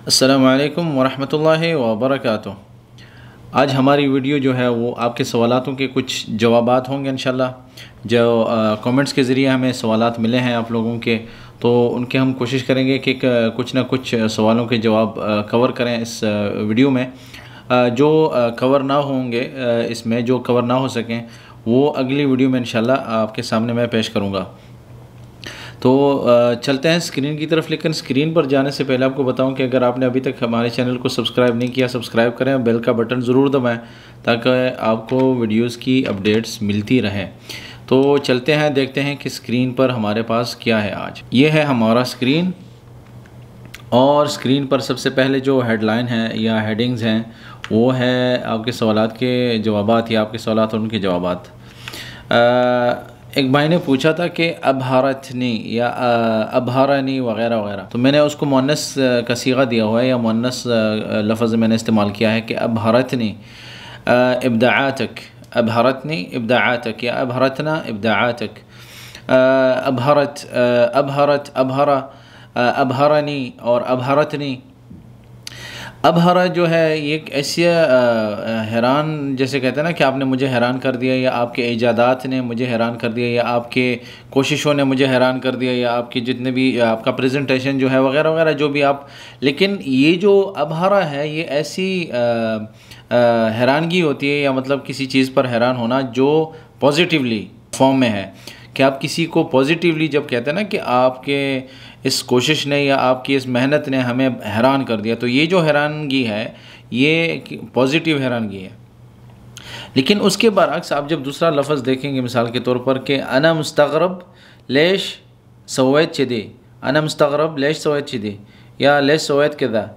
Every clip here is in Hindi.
अस्सलामु अलैकुम वरहमतुल्लाहि वबरकातुह। आज हमारी वीडियो जो है वो आपके सवालातों के कुछ जवाबात होंगे इंशाल्लाह। जो कमेंट्स के ज़रिए हमें सवालात मिले हैं आप लोगों के, तो उनके हम कोशिश करेंगे कि कुछ ना कुछ सवालों के जवाब कवर करें इस वीडियो में। जो कवर ना होंगे इसमें, जो कवर ना हो सकें, वो अगली वीडियो में इंशाल्लाह आपके सामने मैं पेश करूँगा। तो चलते हैं स्क्रीन की तरफ। लेकिन स्क्रीन पर जाने से पहले आपको बताऊं कि अगर आपने अभी तक हमारे चैनल को सब्सक्राइब नहीं किया, सब्सक्राइब करें और बेल का बटन ज़रूर दबाएं ताकि आपको वीडियोस की अपडेट्स मिलती रहें। तो चलते हैं, देखते हैं कि स्क्रीन पर हमारे पास क्या है। आज ये है हमारा स्क्रीन, और स्क्रीन पर सबसे पहले जो हेडलाइन है या हेडिंग्स हैं वो है आपके सवालात के जवाबात या आपके सवालात और उनके जवाबात। एक भाई ने पूछा था कि अबहारतनी या अबहारनी वग़ैरह वग़ैरह, तो मैंने उसको मुअन्नस का सीगा दिया हुआ है या मुअन्नस लफ्ज़ मैंने इस्तेमाल किया है कि अबहारतनी इब्दाआतक, अबहारतनी इब्दाआतक या अबहारतना इब्दाआतक। अबहरत, अबहरत, अबहरा, अबहरनी और अबहरतनी। अबहरा जो है ये एक ऐसी हैरान, जैसे कहते हैं ना कि आपने मुझे हैरान कर दिया, या आपके ईजादात ने मुझे हैरान कर दिया, या आपके कोशिशों ने मुझे हैरान कर दिया, या आपकी जितने भी आपका प्रेजेंटेशन जो है वगैरह वगैरह जो भी आप। लेकिन ये जो अबहरा है ये ऐसी हैरानगी होती है, या मतलब किसी चीज़ पर हैरान होना जो पॉजिटिवली फॉर्म में है, कि आप किसी को पॉजिटिवली जब कहते हैं ना कि आपके इस कोशिश ने या आपकी इस मेहनत ने हमें हैरान कर दिया, तो ये जो हैरानगी है ये पॉजिटिव हैरानगी है। लेकिन उसके बरअक्स आप जब दूसरा लफ्ज़ देखेंगे, मिसाल के तौर पर कि अना मुस्तग़रब लेश सवैत चिदी, अना मुस्तग़रब लेश सवैत चिदी या लेश सवैत कदा,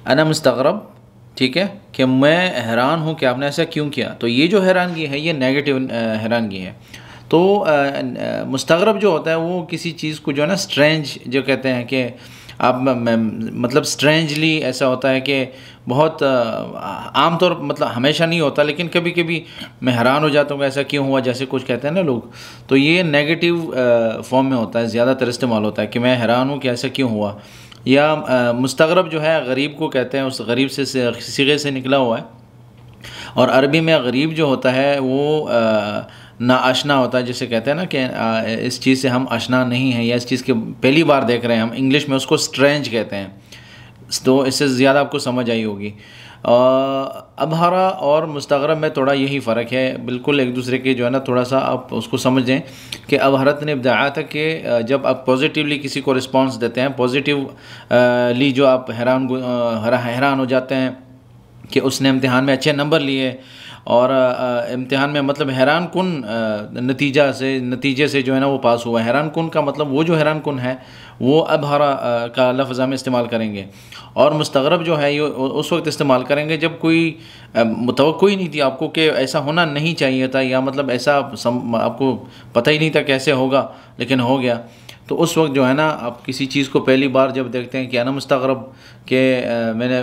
अना मुस्तग़रब, ठीक है, कि मैं हैरान हूँ कि आपने ऐसा क्यों किया। तो ये जो हैरानगी है ये नेगेटिव हैरानगी है। तो मुस्तग़रब जो होता है वो किसी चीज़ को जो है ना स्ट्रेंज जो कहते हैं कि आप मतलब स्ट्रेंजली ऐसा होता है कि बहुत आम तौर, मतलब हमेशा नहीं होता लेकिन कभी कभी मैं हैरान हो जाता हूँ ऐसा क्यों हुआ, जैसे कुछ कहते हैं ना लोग। तो ये नेगेटिव फॉर्म में होता है, ज़्यादातर इस्तेमाल होता है कि मैं हैरान हूँ कि ऐसा क्यों हुआ। या मुस्तग़रब जो है गरीब को कहते हैं, उस गरीब से सिगे से निकला हुआ है। और अरबी में गरीब जो होता है वो ना आशना होता है, जिसे कहते हैं ना कि इस चीज़ से हम आशना नहीं हैं या इस चीज़ के पहली बार देख रहे हैं हम। इंग्लिश में उसको स्ट्रेंज कहते हैं, तो इससे ज़्यादा आपको समझ आई होगी। अबहरा और मुस्तग़रब में थोड़ा यही फ़र्क है, बिल्कुल एक दूसरे के जो है ना थोड़ा सा आप उसको समझ लें कि अबहरत ने बताया था कि जब आप पॉजिटिवली किसी को रिस्पॉन्स देते हैं, पॉजिटिवली जो आप हैरान हो जाते हैं कि उसने इम्तिहान में अच्छे नंबर लिए, और इम्तिहान में मतलब हैरान कुन नतीजे से जो है ना वो पास हुआ। हैरान कुन का मतलब वो जो हैरान कुन है वो अबहरा का लफ्ज़ हम इस्तेमाल करेंगे। और मुस्तग़रब जो है ये उस वक्त इस्तेमाल करेंगे जब कोई मुतवक्को ही नहीं थी आपको कि ऐसा होना नहीं चाहिए था, या मतलब ऐसा आपको पता ही नहीं था कैसे होगा लेकिन हो गया। तो उस वक्त जो है ना आप किसी चीज़ को पहली बार जब देखते हैं कि अना मुस्तग़रब के मैंने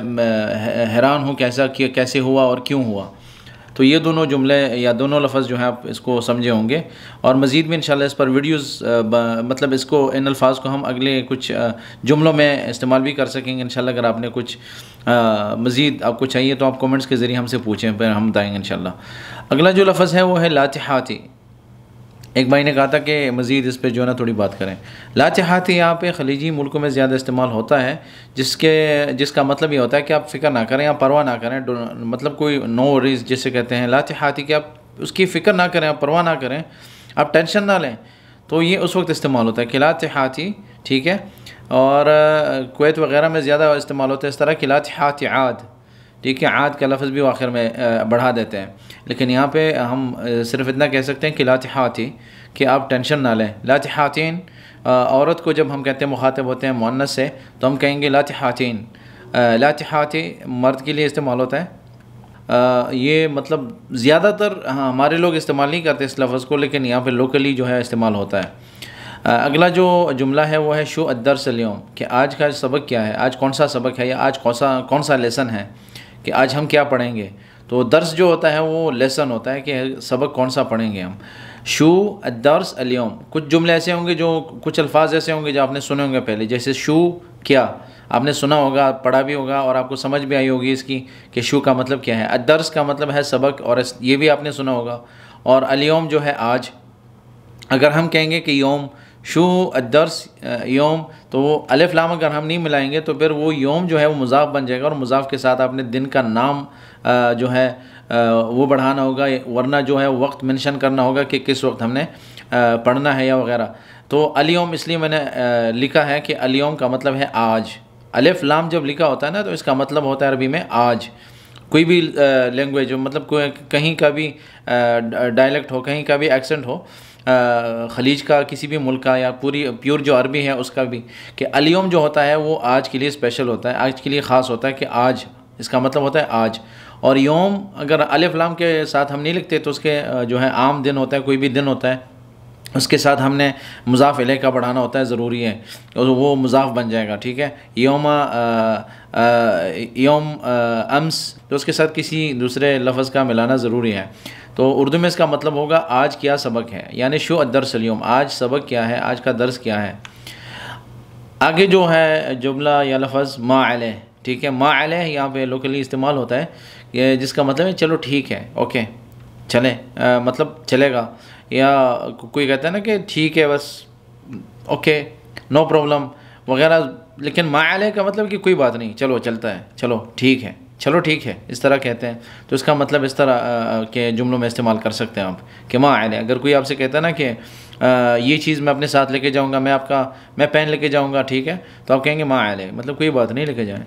हैरान हूँ कैसा किया, कैसे हुआ और क्यों हुआ। तो ये दोनों जुमले या दोनों लफ्ज़ जो हैं आप इसको समझे होंगे। और मज़ीद भी इंशाल्लाह इस पर वीडियोस मतलब इसको इन अल्फाज को हम अगले कुछ जुमलों में इस्तेमाल भी कर सकेंगे इंशाल्लाह। अगर आपने कुछ मज़ीद आपको चाहिए तो आप कमेंट्स के ज़रिए हमसे पूछें, फिर हम बताएँगे इंशाल्लाह। अगला जो लफ्ज़ है वो है लातिहाती। एक भाई ने कहा था कि मज़ीद इस पर जो है ना थोड़ी बात करें। लातिहाती यहाँ पे खलीजी मुल्कों में ज़्यादा इस्तेमाल होता है, जिसका मतलब ये होता है कि आप फ़िक्र ना करें, आप परवाह ना करें, मतलब कोई नो वरीज़ जिसे कहते हैं। लातिहाती कि आप उसकी फ़िक्र ना करें, आप परवाह ना करें, आप टेंशन ना लें। तो ये उस वक्त इस्तेमाल होता है कि लातिहाती, ठीक है। और कुवैत वगैरह में ज़्यादा इस्तेमाल होता है इस तरह कि लातिहाती आद, ठीक है। आद का लफ्ज़ भी आखिर में बढ़ा देते हैं, लेकिन यहाँ पे हम सिर्फ इतना कह सकते हैं कि लातिहाती कि आप टेंशन ना लें। लातिहातीन, औरत को जब हम कहते हैं मुखातिब होते हैं मुअन्नस से तो हम कहेंगे लातिहातीन। लातिहाती मर्द के लिए इस्तेमाल होता है। ये मतलब ज़्यादातर हमारे लोग इस्तेमाल नहीं करते इस लफ्ज़ को, लेकिन यहाँ पे लोकली जो है इस्तेमाल होता है। अगला जो जुमला है वो है शो अद्दर्स अल-यौम, कि आज का सबक क्या है, आज कौन सा सबक है, या आज कौन सा लेसन है, कि आज हम क्या पढ़ेंगे। तो दर्स जो होता है वो लेसन होता है कि सबक कौन सा पढ़ेंगे हम। शू अद्दर्स अल-यौम, कुछ जुमले ऐसे होंगे जो कुछ अल्फाज ऐसे होंगे जो आपने सुने होंगे पहले, जैसे शू क्या आपने सुना होगा, पढ़ा भी होगा और आपको समझ भी आई होगी इसकी कि शू का मतलब क्या है। अदर्स का मतलब है सबक, और ये भी आपने सुना होगा। और अलयोम जो है आज, अगर हम कहेंगे कि योम शू अदर्स योम, तो वो अलिफ लाम अगर हम नहीं मिलाएंगे तो फिर वो योम जो है वो मुज़ाफ बन जाएगा, और मुज़ाफ के साथ आपने दिन का नाम जो है वो बढ़ाना होगा, वरना जो है वक्त मेंशन करना होगा कि किस वक्त हमने पढ़ना है या वगैरह। तो अलयोम इसलिए मैंने लिखा है कि अलयोम का मतलब है आज। अलिफ लाम जब लिखा होता है ना तो इसका मतलब होता है अरबी में आज। कोई भी लैंग्वेज हो, मतलब कहीं का भी डायलेक्ट हो, कहीं का भी एक्सेंट हो, ख़लीज का किसी भी मुल्क का या पूरी प्योर जो अरबी है उसका भी, कि अलयोम जो होता है वो आज के लिए स्पेशल होता है, आज के लिए ख़ास होता है कि आज, इसका मतलब होता है आज। और योम अगर अलिफ लाम के साथ हम नहीं लिखते तो उसके जो है आम दिन होता है, कोई भी दिन होता है, उसके साथ हमने मुज़ाफ़ इलैह का बढ़ाना होता है, ज़रूरी है, और वो मुज़ाफ़ बन जाएगा। ठीक है, योम अम्स, तो उसके साथ किसी दूसरे लफ्ज़ का मिलाना ज़रूरी है। तो उर्दू में इसका मतलब होगा आज क्या सबक है, यानी शो अदर्स अल यौम, आज सबक क्या है, आज का दर्स क्या है। आगे जो है जुमला या लफ्ज़ मा अलैह, ठीक है, मा अलैह यहाँ पे लोकली इस्तेमाल होता है, ये जिसका मतलब है चलो ठीक है, ओके चले, मतलब चलेगा, या कोई कहता है ना कि ठीक है बस, ओके नो प्रॉब्लम वगैरह। लेकिन मा अलैह का मतलब कि कोई बात नहीं, चलो चलता है, चलो ठीक है, चलो ठीक है, इस तरह कहते हैं। तो इसका मतलब इस तरह के जुमलों में इस्तेमाल कर सकते हैं आप कि मा अलैह। अगर कोई आपसे कहता है ना कि ये चीज़ मैं अपने साथ लेके जाऊँगा, मैं पेन लेके जाऊँगा, ठीक है, तो आप कहेंगे मा अलैह, मतलब कोई बात नहीं, लेके जाएँ।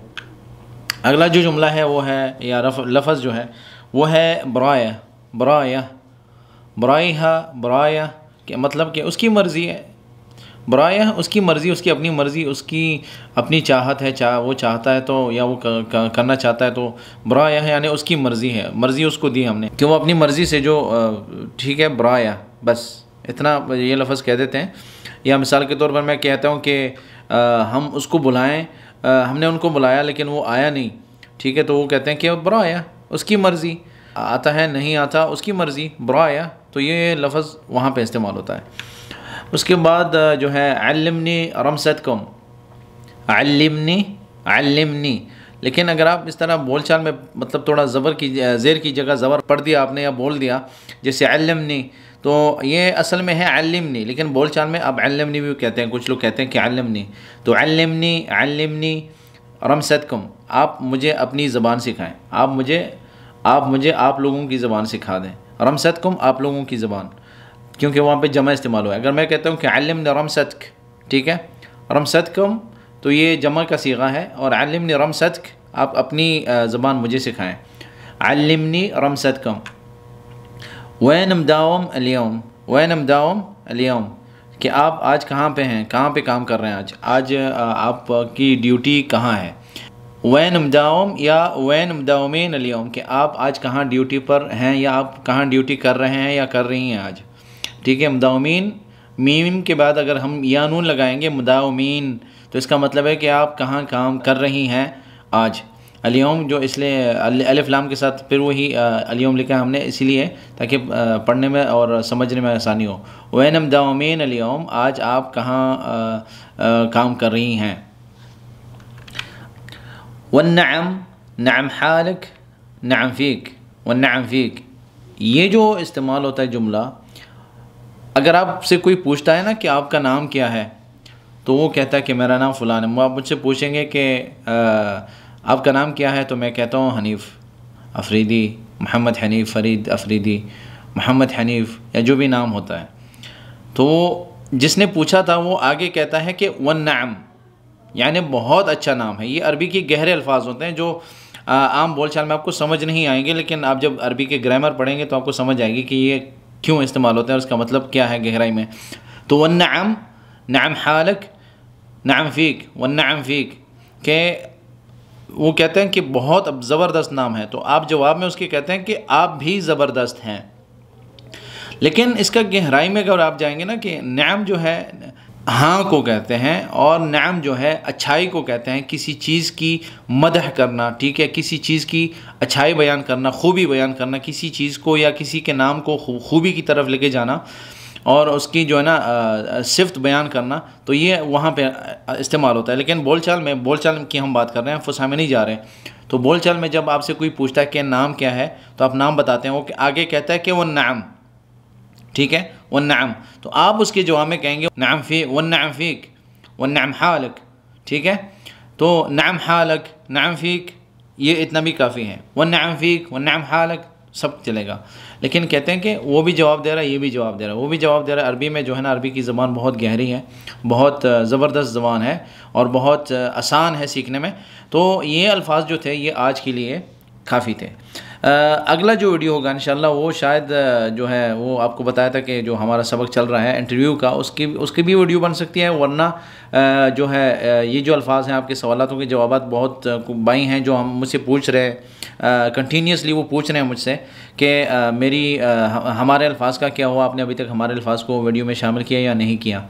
अगला जो जुमला है वो है, या लफ्ज़ जो है वो है बराया, बराया, बराइहा, बराया के मतलब कि उसकी मर्ज़ी है, बराया उसकी मर्ज़ी, उसकी अपनी मर्ज़ी, उसकी अपनी चाहत है, वो चाहता है तो, या वो करना चाहता है तो बराया है, यानी उसकी मर्ज़ी है, मर्ज़ी उसको दी हमने कि वो अपनी मर्ज़ी से जो, ठीक है, बराया, बस इतना ये लफ्ज़ कह देते हैं। या मिसाल के तौर पर मैं कहता हूँ कि हम उसको बुलाएं, हमने उनको बुलाया लेकिन वो आया नहीं, ठीक है, तो वो कहते हैं कि बराया, उसकी मर्ज़ी, आता है नहीं आता उसकी मर्ज़ी, बराया, तो ये लफ्ज़ वहाँ पे इस्तेमाल होता है। उसके बाद जो है अल्लिमनी रमसतकुम, अल्लिमनी, अल्लिमनी, लेकिन अगर आप इस तरह बोलचाल में मतलब थोड़ा ज़बर की, ज़ेर की जगह ज़बर पढ़ दिया आपने या बोल दिया, जैसे अल्लिमनी, तो ये असल में है अल्लिमनी, लेकिन बोलचाल में अब अल्लिमनी भी कहते हैं, कुछ लोग कहते हैं कि अल्लिमनी। तो अल्लिमनी, अल्लिमनी रमसतकुम, आप मुझे अपनी ज़बान सिखाएं, आप मुझे आप लोगों की ज़बान सिखा दें, रमसतकुम आप लोगों की ज़बान, क्योंकि वहाँ पे जमा इस्तेमाल हुआ है। अगर मैं कहता हूँ कि अल्लिमनी रमसतक, ठीक है, रमसतकुम, तो ये जमा का सीगा है, और अल्लिमनी रमसतक आप अपनी ज़बान मुझे सिखाएं, अल्लिमनी रमसतकुम। वैन मदावम अलियम, वैन मदावम अलियम, कि आप आज कहाँ पे हैं, कहाँ पे काम कर रहे हैं, आज आपकी ड्यूटी कहाँ है। वैन मदावम या वैन मदावमीन अलियम, कि आप आज कहाँ ड्यूटी पर हैं, या आप कहाँ ड्यूटी कर रहे हैं या कर रही हैं आज, ठीक है। मदावमीन, मीम के बाद अगर हम या नून लगाएंगे, मदावमीन, तो इसका मतलब है कि आप कहाँ काम कर रही हैं आज। अलियम जो इसलिए अलिफ लाम के साथ फिर वही अलियम लिखा है हमने, इसीलिए ताकि पढ़ने में और समझने में आसानी हो। वैन मदावमीन अलियम, आज आप कहाँ काम कर रही हैं। वन्नअम, नअम हालक, नअम फ़ीक, वन्नअम फ़ीक, ये जो इस्तेमाल होता है जुमला, अगर आपसे कोई पूछता है ना कि आपका नाम क्या है, तो वो कहता है कि मेरा नाम फ़लान है। आप मुझसे पूछेंगे कि आपका नाम क्या है, तो मैं कहता हूँ हनीफ़ अफरीदी, मोहम्मद हनीफ़ फ़रीद अफरीदी, मोहम्मद हनीफ़, या जो भी नाम होता है। तो जिसने पूछा था वो आगे कहता है कि वन्नअम, यानी बहुत अच्छा नाम है। ये अरबी के गहरे अल्फाज होते हैं जो आम बोलचाल में आपको समझ नहीं आएंगे, लेकिन आप जब अरबी के ग्रामर पढ़ेंगे तो आपको समझ आएगी कि ये क्यों इस्तेमाल होता है, उसका मतलब क्या है गहराई में। तो वन्नअम, नअम हालक, नअम फ़ीक, वन्नअम फ़ीक, के वो कहते हैं कि बहुत अब ज़बरदस्त नाम है, तो आप जवाब में उसके कहते हैं कि आप भी ज़बरदस्त हैं। लेकिन इसका गहराई में अगर आप जाएंगे ना, कि नाम जो है हाँ को कहते हैं, और नाम जो है अच्छाई को कहते हैं, किसी चीज़ की मदह करना, ठीक है, किसी चीज़ की अच्छाई बयान करना, खूबी बयान करना, किसी चीज़ को या किसी के नाम को खूबी की तरफ लेके जाना, और उसकी जो है ना सिफ्त बयान करना, तो ये वहाँ पे इस्तेमाल होता है। लेकिन बोलचाल की हम बात कर रहे हैं, फुसहा में नहीं जा रहे। तो बोलचाल में जब आपसे कोई पूछता है कि नाम क्या है, तो आप नाम बताते हैं, वो आगे कहता है कि वो नाम, ठीक है, वन नाम, तो आप उसके जवाब में कहेंगे नाम फी वन नाम फ़ीक वन नाम हालक, ठीक है। तो नाम हालक, नाम फ़ीक, ये इतना भी काफ़ी है। वन नाम फ़ीक वन नाम हालक सब चलेगा। लेकिन कहते हैं कि वो भी जवाब दे रहा है, ये भी जवाब दे रहा है, वो भी जवाब दे रहा है। अरबी में जो है ना, अरबी की ज़बान बहुत गहरी है, बहुत ज़बरदस्त ज़बान है और बहुत आसान है सीखने में। तो ये अल्फाज जो थे ये आज के लिए काफ़ी थे। अगला जो वीडियो होगा इंशाल्लाह वो शायद जो है वो आपको बताया था कि जो हमारा सबक चल रहा है इंटरव्यू का, उसकी भी वीडियो बन सकती है। वरना जो है ये जो अल्फाज हैं, आपके सवालों के जवाब बहुत भाई हैं जो हम मुझसे पूछ रहे कंटिन्यूसली, वो पूछ रहे हैं मुझसे कि हमारे अल्फाज का क्या हुआ, आपने अभी तक हमारे अल्फाज को वीडियो में शामिल किया या नहीं किया।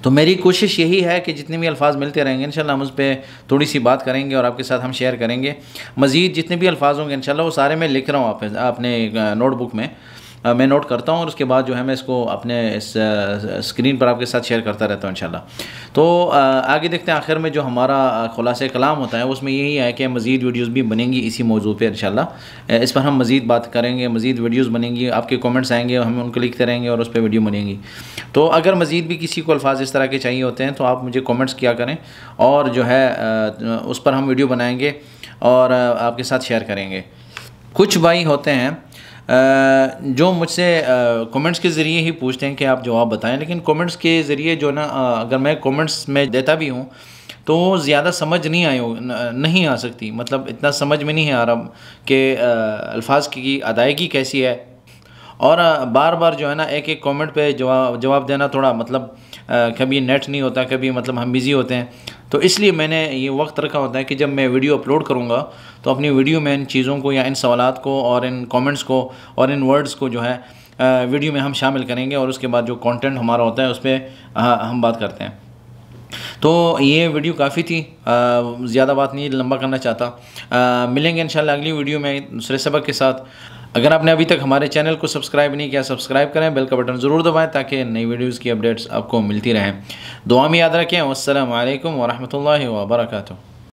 तो मेरी कोशिश यही है कि जितने भी अल्फाज मिलते रहेंगे इंशाल्लाह हम उस पर थोड़ी सी बात करेंगे और आपके साथ हम शेयर करेंगे। मज़ीद जितने भी अल्फाज होंगे इंशाल्लाह वो सारे मैं लिख रहा हूँ अपने नोटबुक में, मैं नोट करता हूँ और उसके बाद जो है मैं इसको अपने इस स्क्रीन पर आपके साथ शेयर करता रहता हूँ इंशाल्लाह। तो आगे देखते हैं आखिर में जो हमारा खुलासे कलाम होता है उसमें यही है कि मज़ीद वीडियोज़ भी बनेंगी इसी मौजू पर इंशाल्लाह। इस पर हम मज़ीद बात करेंगे, मज़ीद वीडियोज़ बनेंगी, आपके कमेंट्स आएंगे, हम उनको लिखते रहेंगे और उस पर वीडियो बनेंगी। तो अगर मज़ीद भी किसी को अल्फाज इस तरह के चाहिए होते हैं तो आप मुझे कमेंट्स किया करें और जो है उस पर हम वीडियो बनाएंगे और आपके साथ शेयर करेंगे। कुछ भाई होते हैं जो मुझसे कमेंट्स के ज़रिए ही पूछते हैं कि आप जवाब बताएं, लेकिन कमेंट्स के ज़रिए जो ना अगर मैं कमेंट्स में देता भी हूँ तो ज़्यादा समझ नहीं आ सकती, मतलब इतना समझ में नहीं आ रहा कि अल्फाज की अदायगी कैसी है। और बार बार जो है ना एक कमेंट पे जवाब देना थोड़ा मतलब कभी नेट नहीं होता, कभी मतलब हम बिज़ी होते हैं। तो इसलिए मैंने ये वक्त रखा होता है कि जब मैं वीडियो अपलोड करूँगा तो अपनी वीडियो में इन चीज़ों को या इन सवालात को और इन कमेंट्स को और इन वर्ड्स को जो है वीडियो में हम शामिल करेंगे और उसके बाद जो कंटेंट हमारा होता है उस पर हम बात करते हैं। तो ये वीडियो काफ़ी थी, ज़्यादा बात नहीं लंबा करना चाहता। मिलेंगे इंशाल्लाह अगली वीडियो में दूसरे सबक के साथ। अगर आपने अभी तक हमारे चैनल को सब्सक्राइब नहीं किया, सब्सक्राइब करें, बेल का बटन ज़रूर दबाएं ताकि नई वीडियोज़ की अपडेट्स आपको मिलती रहें। दुआ में याद रखें। वस्सलामु अलैकुम व रहमतुल्लाहि व बरकातुहू।